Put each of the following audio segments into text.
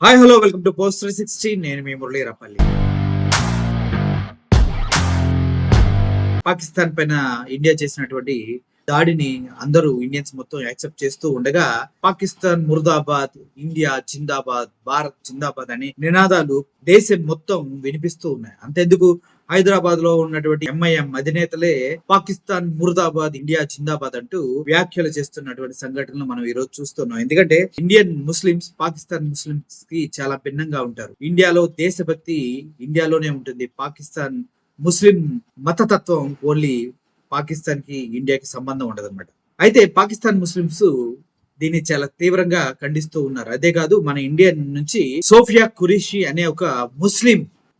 Hi hello welcome to post 360. నేను మీ మురళీ రపల్లి. పాకిస్తాన్ పైన India చేసినటువంటి దాడిని అందరూ ఇండియన్స్ మొత్తం యాక్సెప్ట్ చేస్తూ ఉండగా, పాకిస్తాన్ ముర్దాబాద్, ఇండియా జిందాబాద్, భారత్ జిందాబాద్ అని నినాదాలు దేశం మొత్తం వినిపిస్తూ ఉన్నాయి. అంతెందుకు, హైదరాబాద్ లో ఉన్నటువంటి ఎంఐఎం అధినేతలే పాకిస్తాన్ ముర్దాబాద్, ఇండియా జిందాబాద్ అంటూ వ్యాఖ్యలు చేస్తున్నటువంటి సంఘటనలు మనం ఈ రోజు చూస్తున్నాం. ఎందుకంటే ఇండియన్ ముస్లిమ్స్ పాకిస్తాన్ ముస్లిమ్స్ కి చాలా భిన్నంగా ఉంటారు. ఇండియాలో దేశభక్తి ఇండియాలోనే ఉంటుంది. పాకిస్తాన్ ముస్లిం మతతత్వం ఓన్లీ పాకిస్తాన్ కి ఇండియాకి సంబంధం ఉండదు అనమాట. అయితే పాకిస్తాన్ ముస్లిమ్స్ దీన్ని చాలా తీవ్రంగా ఖండిస్తూ ఉన్నారు. అదే కాదు, మన ఇండియా నుంచి సోఫియా ఖురేషి అనే ఒక ముస్లిం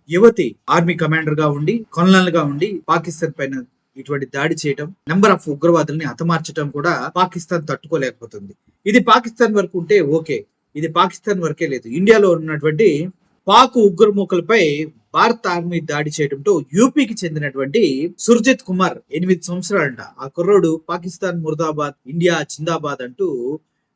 యువతి ఆర్మీ కమాండర్ గా ఉండి, కొనరల్ గా ఉండి పాకిస్తాన్ పైన ఇటువంటి దాడి చేయటం, నెంబర్ ఆఫ్ ఉగ్రవాదుల్ని హతమార్చడం కూడా పాకిస్తాన్ తట్టుకోలేకపోతుంది. ఇది పాకిస్తాన్ వరకు ఉంటే ఓకే, ఇది పాకిస్తాన్ వరకే లేదు. ఇండియాలో ఉన్నటువంటి పాక్ ఉగ్రముఖులపై భారత ఆర్మీ దాడి చేయడంతో యూపీకి చెందినటువంటి సుర్జిత్ కుమార్ 8 సంవత్సరాలంట. ఆ కుర్రోడు పాకిస్తాన్ ముర్దాబాద్, ఇండియా జిందాబాద్ అంటూ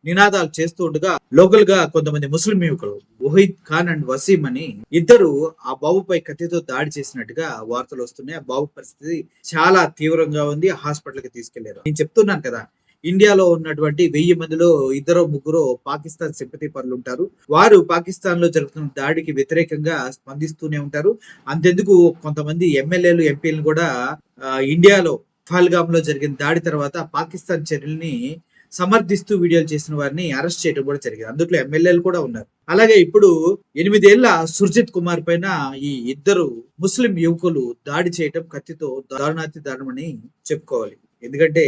నినాదాలు చేస్తూ ఉండగా, లోకల్ గా కొంతమంది ముస్లిం యువకులు వహీద్ ఖాన్ అండ్ వసీం అని ఇద్దరు ఆ బాబుపై కత్తితో దాడి చేసినట్టుగా వార్తలు వస్తున్నాయి. ఆ బాబు పరిస్థితి చాలా తీవ్రంగా ఉంది. హాస్పిటల్ కి తీసుకెళ్లారు. నేను చెప్తున్నాను కదా, ఇండియాలో ఉన్నటువంటి 1000 మందిలో 2-3 పాకిస్తాన్ సింపతి పరులు ఉంటారు. వారు పాకిస్తాన్ లో జరుగుతున్న దాడికి వ్యతిరేకంగా స్పందిస్తూనే ఉంటారు. అంతెందుకు, కొంతమంది ఎమ్మెల్యేలు, ఎంపీలను కూడా ఇండియాలో పహల్గామ్ లో జరిగిన దాడి తర్వాత పాకిస్తాన్ చర్యల్ని సమర్థిస్తూ వీడియోలు చేసిన వారిని అరెస్ట్ చేయడం కూడా జరిగింది. అందులో ఎమ్మెల్యేలు కూడా ఉన్నారు. అలాగే ఇప్పుడు 8 ఏళ్ల సుర్జిత్ కుమార్ పైన ఈ ఇద్దరు ముస్లిం యువకులు దాడి చేయటం కత్తితో దారుణాతి దారుణమని చెప్పుకోవాలి. ఎందుకంటే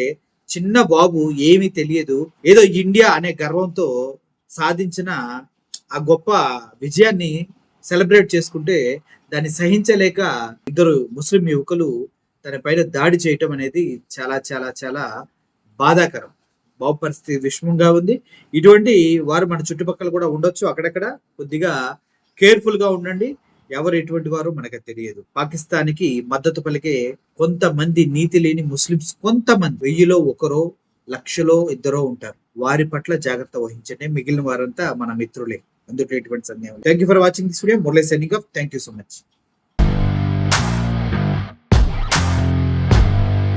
చిన్న బాబు, ఏమీ తెలియదు, ఏదో ఇండియా అనే గర్వంతో సాధించిన ఆ గొప్ప విజయాన్ని సెలబ్రేట్ చేసుకుంటే దాన్ని సహించలేక ఇద్దరు ముస్లిం యువకులు తన పైన దాడి చేయటం అనేది చాలా చాలా చాలా బాధాకరం. బాబు పరిస్థితి విషమంగా ఉంది. ఇటువంటి వారు మన చుట్టుపక్కల కూడా ఉండొచ్చు. అక్కడక్కడ కొద్దిగా కేర్ఫుల్ గా ఉండండి. ఎవరు ఎటువంటి వారు మనకు తెలియదు. పాకిస్తాన్కి మద్దతు పలికే కొంతమంది నీతి లేని ముస్లిమ్స్, కొంతమంది 1000లో 1 1,00,000లో 2 ఉంటారు. వారి పట్ల జాగ్రత్త వహించండి. మిగిలిన వారంతా మన మిత్రులే, అందులో ఎటువంటి సందేహం. Thank you for watching this video. Murali signing off. Thank you so much.